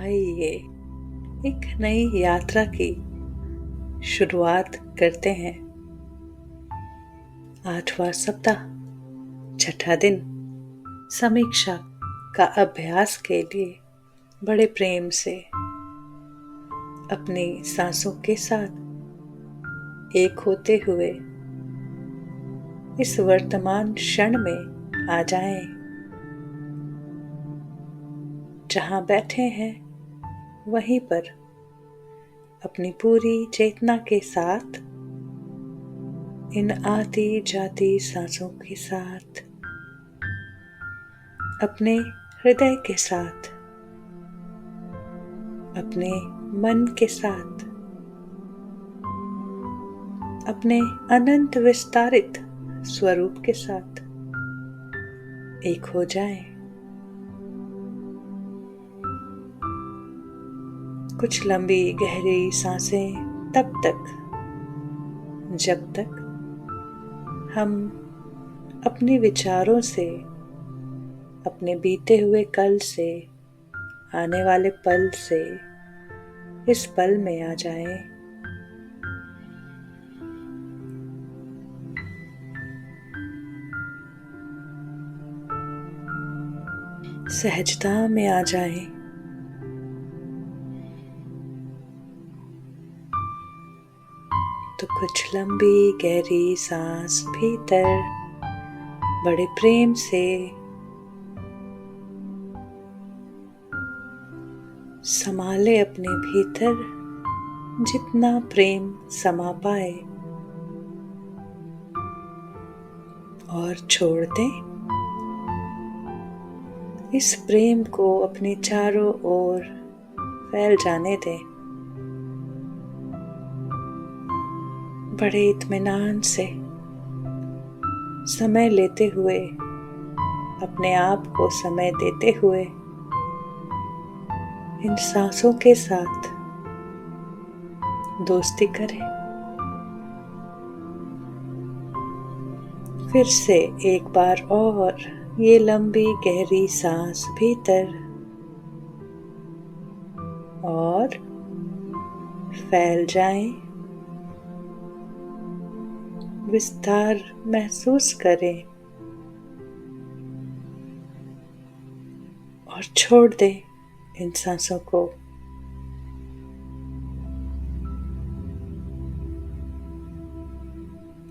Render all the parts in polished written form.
आइए एक नई यात्रा की शुरुआत करते हैं। 8वां सप्ताह, छठा दिन, समीक्षा का अभ्यास के लिए बड़े प्रेम से अपनी सांसों के साथ एक होते हुए इस वर्तमान क्षण में आ जाएं। जहां बैठे हैं वहीं पर अपनी पूरी चेतना के साथ इन आती जाती सांसों के साथ अपने हृदय के साथ, अपने मन के साथ, अपने अनंत विस्तारित स्वरूप के साथ एक हो जाएं। कुछ लंबी गहरी सांसें तब तक जब तक हम अपने विचारों से, अपने बीते हुए कल से, आने वाले पल से इस पल में आ जाएं। सहजता में आ जाएं। तो कुछ लंबी गहरी सांस भीतर बड़े प्रेम से संभाले अपने भीतर जितना प्रेम समा पाए और छोड़ दें। इस प्रेम को अपने चारों ओर फैल जाने दें। बड़े इत्मीनान से समय लेते हुए, अपने आप को समय देते हुए इन सांसों के साथ दोस्ती करें। फिर से एक बार और ये लंबी गहरी सांस भीतर और फैल जाएं। विस्तार महसूस करें और छोड़ दें इन सांसों को।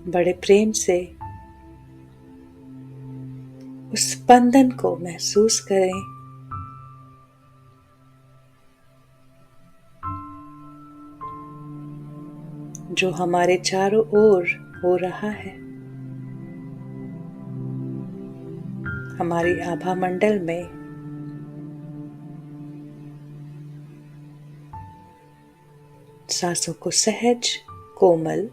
बड़े प्रेम से उस स्पंदन को महसूस करें। जो हमारे चारों ओर हो रहा है। हमारी आभा मंडल में सांसों को सहज, कोमल,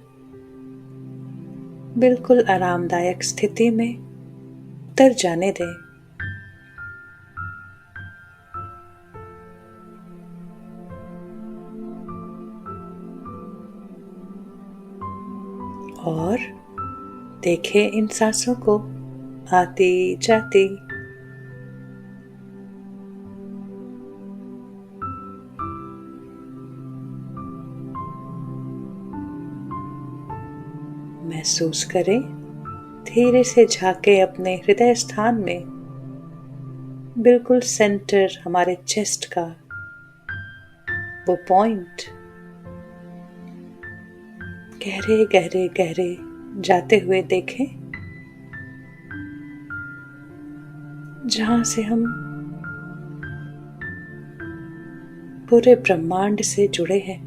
बिल्कुल आरामदायक स्थिति में उतर जाने दें। और देखें इन सांसों को आती जाती। महसूस करें, धीरे से झांके अपने हृदय स्थान में, बिल्कुल सेंटर हमारे चेस्ट का वो पॉइंट गहरे गहरे गहरे जाते हुए देखें, जहां से हम पूरे ब्रह्मांड से जुड़े हैं।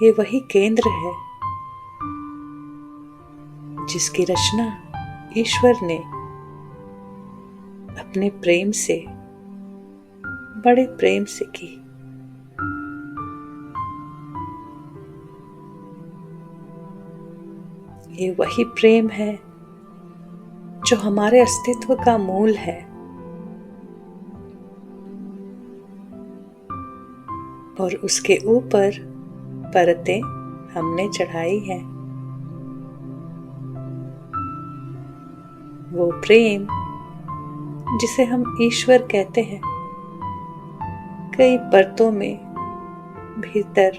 ये वही केंद्र है जिसकी रचना ईश्वर ने अपने प्रेम से, बड़े प्रेम से की। ये वही प्रेम है जो हमारे अस्तित्व का मूल है और उसके ऊपर परतें हमने चढ़ाई हैं। वो प्रेम जिसे हम ईश्वर कहते हैं, कई परतों में भीतर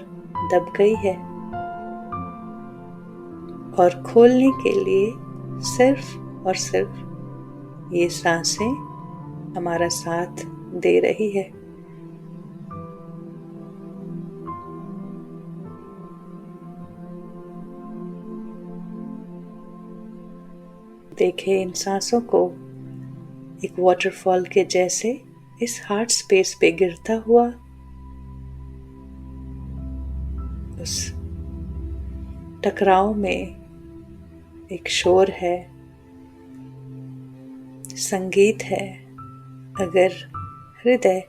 दब गई है और खोलने के लिए सिर्फ और सिर्फ ये सांसें हमारा साथ दे रही है। देखें इन सांसों को एक वाटरफॉल के जैसे इस हार्ट स्पेस पे गिरता हुआ। उस टकराव में एक शोर है, संगीत है। अगर हृदय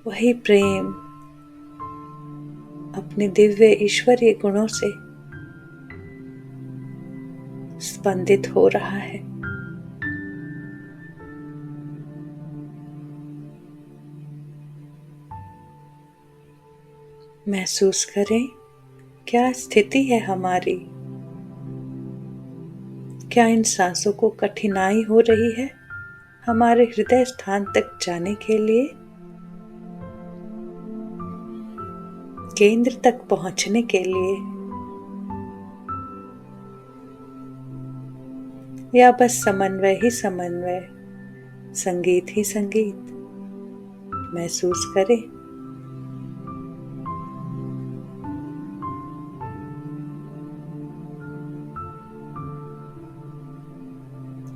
वही प्रेम अपने दिव्य ईश्वरीय गुणों से स्पंदित हो रहा है, महसूस करें क्या स्थिति है हमारी। क्या इन सांसों को कठिनाई हो रही है हमारे हृदय स्थान तक जाने के लिए, केंद्र तक पहुंचने के लिए, या बस समन्वय ही समन्वय, संगीत ही संगीत। महसूस करें।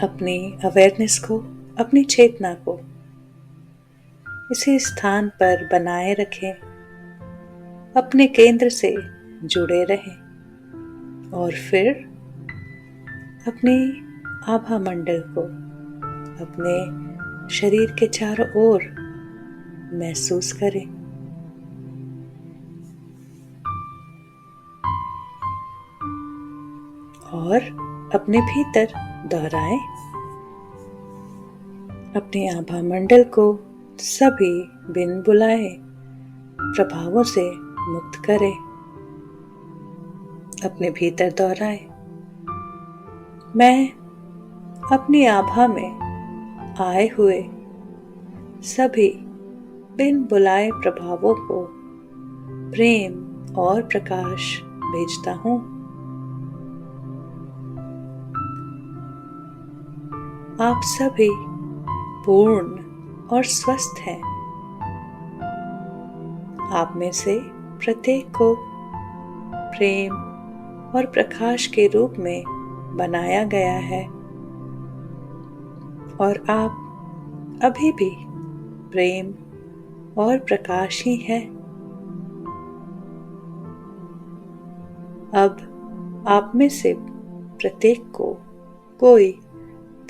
अपनी अवेयरनेस को, अपनी चेतना को इसी स्थान पर बनाए रखें, अपने केंद्र से जुड़े रहें और फिर अपने आभा मंडल को अपने शरीर के चारों ओर महसूस करें। और अपने भीतर दोहराएं। अपने आभा मंडल को सभी बिन बुलाए प्रभावों से मुक्त करें। अपने भीतर दोहराएं। मैं अपनी आभा में आए हुए सभी बिन बुलाए प्रभावों को प्रेम और प्रकाश भेजता हूँ। आप सभी पूर्ण और स्वस्थ हैं। आप में से प्रत्येक को प्रेम और प्रकाश के रूप में बनाया गया है और आप अभी भी प्रेम और प्रकाश ही हैं। अब आप में से प्रत्येक को कोई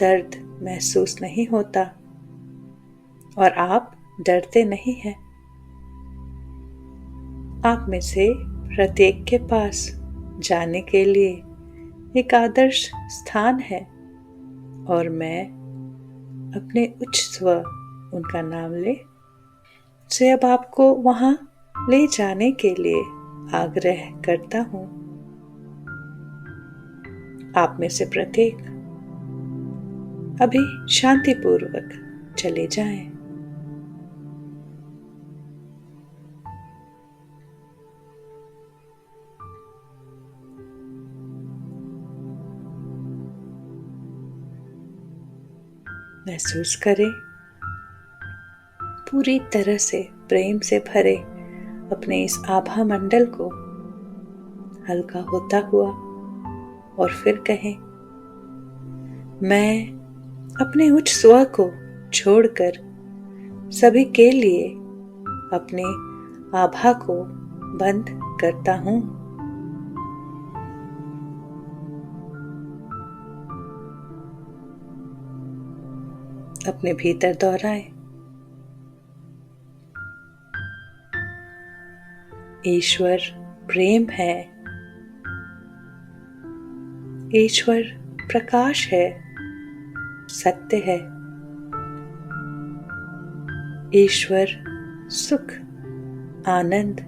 दर्द महसूस नहीं होता और आप डरते नहीं हैं। आप में से प्रत्येक के पास जाने के लिए एक आदर्श स्थान है और मैं अपने उच्च स्व, उनका नाम ले, से अब आपको वहां ले जाने के लिए आग्रह करता हूं। आप में से प्रत्येक अभी शांतिपूर्वक चले जाएं। महसूस करें पूरी तरह से प्रेम से भरे अपने इस आभा मंडल को हल्का होता हुआ और फिर कहें, मैं अपने उच्च स्व को छोड़कर सभी के लिए अपने आभा को बंद करता हूँ। अपने भीतर दोहराएं। ईश्वर प्रेम है, ईश्वर प्रकाश है, सत्य है। ईश्वर सुख, आनंद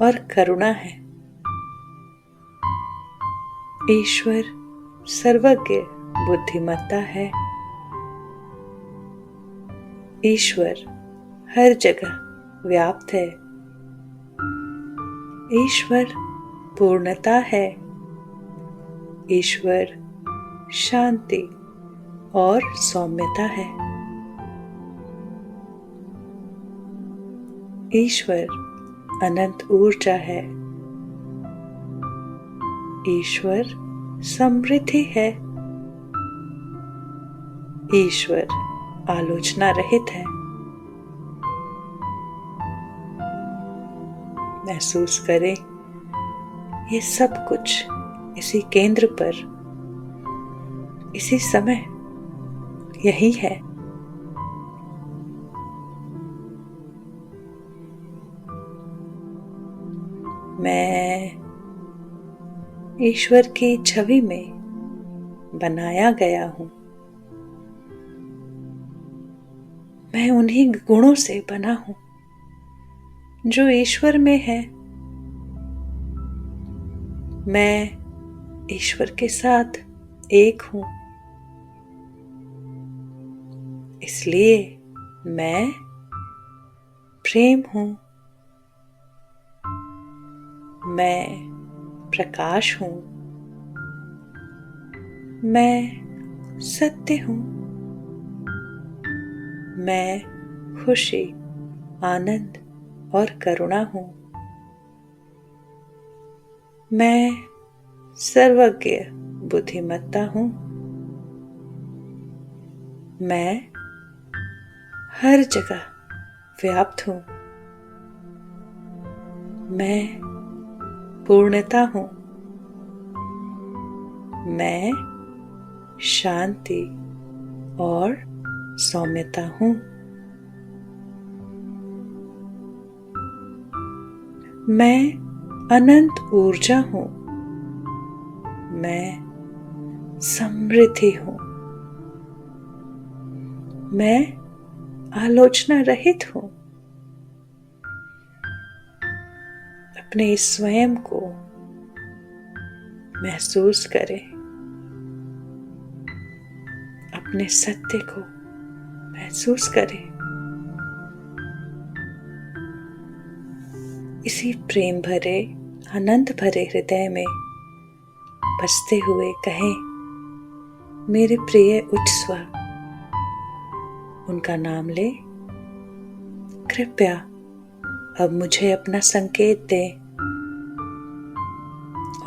और करुणा है। ईश्वर सर्वज्ञ बुद्धिमत्ता है। ईश्वर हर जगह व्याप्त है। ईश्वर पूर्णता है। ईश्वर शांति और सौम्यता है। ईश्वर अनंत ऊर्जा है। ईश्वर समृद्धि है। ईश्वर आलोचना रहित है। महसूस करें ये सब कुछ इसी केंद्र पर, इसी समय यही है। मैं ईश्वर की छवि में बनाया गया हूँ। मैं उन्हीं गुणों से बना हूँ जो ईश्वर में है। मैं ईश्वर के साथ एक हूँ। इसलिए मैं प्रेम हूँ। मैं प्रकाश हूँ। मैं सत्य हूँ। मैं खुशी, आनंद और करुणा हूँ। मैं सर्वज्ञ बुद्धिमत्ता हूँ। मैं हर जगह व्याप्त हूँ। मैं पूर्णता हूँ। मैं शांति और सौम्यता हूँ। मैं अनंत ऊर्जा हूँ। मैं समृद्धि हूँ। मैं आलोचना रहित हूँ। अपने इस स्वयं को महसूस करें। अपने सत्य को महसूस करें। इसी प्रेम भरे, आनंद भरे हृदय में बसते हुए कहें, मेरे प्रिय उच्च स्व। उनका नाम ले। कृपया अब मुझे अपना संकेत दें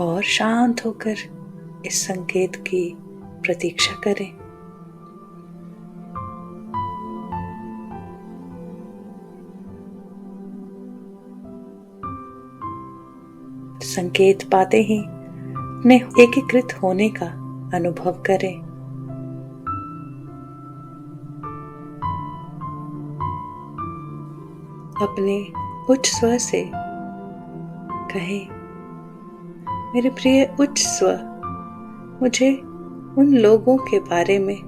और शांत होकर इस संकेत की प्रतीक्षा करें। संकेत पाते ही अपने एकीकृत होने का अनुभव करें। अपने उच्च स्व से कहें, मेरे प्रिय उच्च स्व, मुझे उन लोगों के बारे में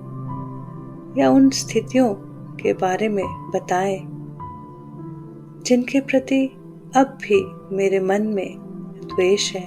या उन स्थितियों के बारे में बताएं जिनके प्रति अब भी मेरे मन में द्वेष है।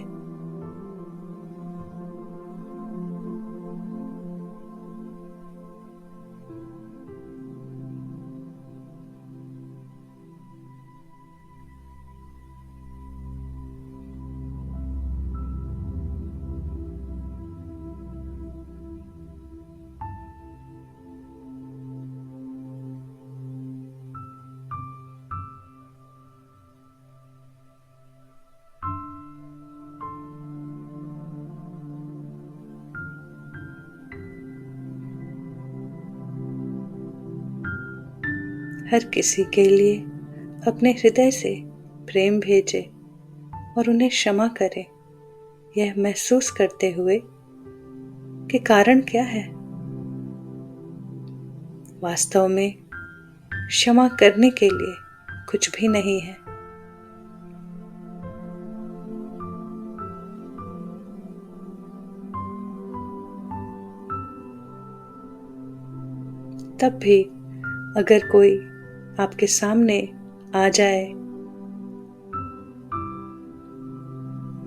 हर किसी के लिए अपने हृदय से प्रेम भेजें और उन्हें क्षमा करें, यह महसूस करते हुए कि कारण क्या है। वास्तव में क्षमा करने के लिए कुछ भी नहीं है। तब भी अगर कोई आपके सामने आ जाए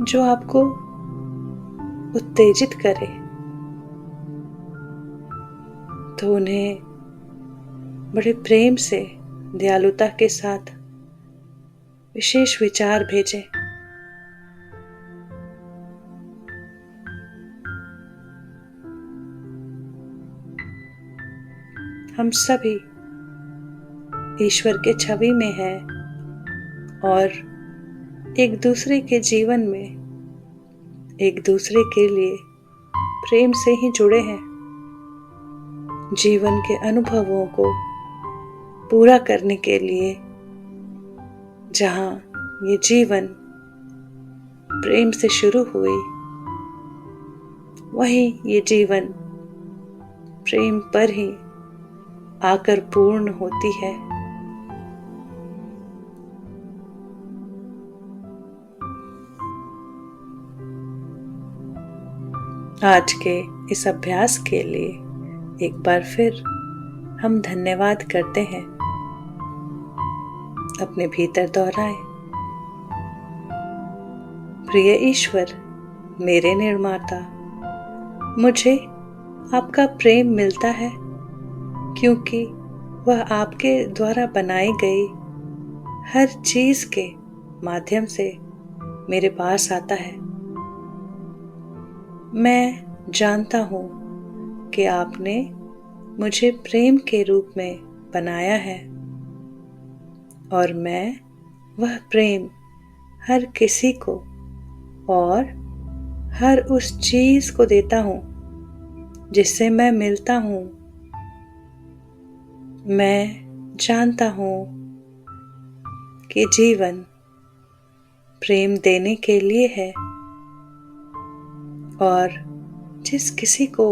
जो आपको उत्तेजित करे, तो उन्हें बड़े प्रेम से दयालुता के साथ विशेष विचार भेजें। हम सभी ईश्वर के छवि में हैं और एक दूसरे के जीवन में एक दूसरे के लिए प्रेम से ही जुड़े हैं। जीवन के अनुभवों को पूरा करने के लिए, जहाँ ये जीवन प्रेम से शुरू हुई, वहीं ये जीवन प्रेम पर ही आकर पूर्ण होती है। आज के इस अभ्यास के लिए एक बार फिर हम धन्यवाद करते हैं। अपने भीतर दोहराएं, प्रिय ईश्वर, मेरे निर्माता, मुझे आपका प्रेम मिलता है क्योंकि वह आपके द्वारा बनाई गई हर चीज के माध्यम से मेरे पास आता है। मैं जानता हूँ कि आपने मुझे प्रेम के रूप में बनाया है और मैं वह प्रेम हर किसी को और हर उस चीज को देता हूँ जिससे मैं मिलता हूँ। मैं जानता हूँ कि जीवन प्रेम देने के लिए है और जिस किसी को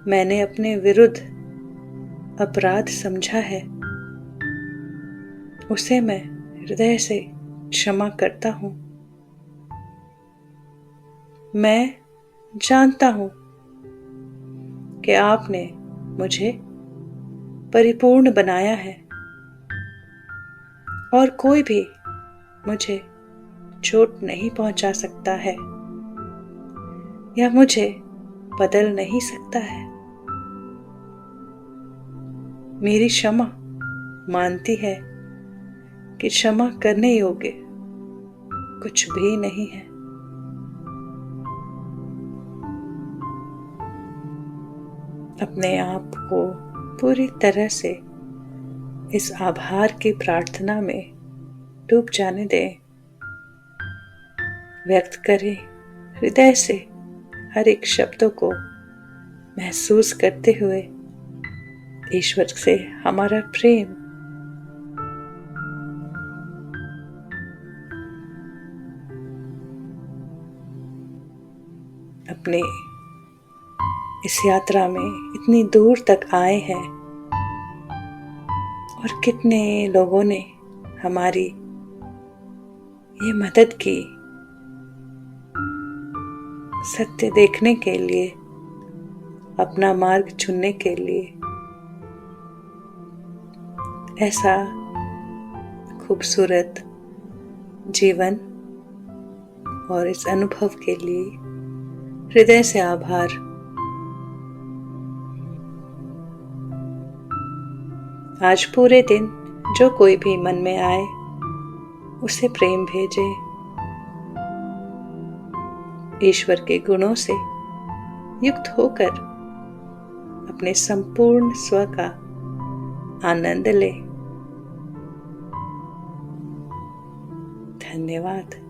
मैंने अपने विरुद्ध अपराध समझा है उसे मैं हृदय से क्षमा करता हूँ। मैं जानता हूँ कि आपने मुझे परिपूर्ण बनाया है और कोई भी मुझे चोट नहीं पहुंचा सकता है या मुझे बदल नहीं सकता है। मेरी क्षमा मानती है कि क्षमा करने योग्य कुछ भी नहीं है। अपने आप को पूरी तरह से इस आभार की प्रार्थना में डूब जाने दें। व्यक्त करें हृदय से हर एक शब्दों को महसूस करते हुए ईश्वर से हमारा प्रेम। अपने इस यात्रा में इतनी दूर तक आए हैं और कितने लोगों ने हमारी ये मदद की सत्य देखने के लिए, अपना मार्ग चुनने के लिए। ऐसा खूबसूरत जीवन और इस अनुभव के लिए हृदय से आभार। आज पूरे दिन जो कोई भी मन में आए उसे प्रेम भेजे। ईश्वर के गुणों से युक्त होकर अपने संपूर्ण स्व का आनंद ले। धन्यवाद।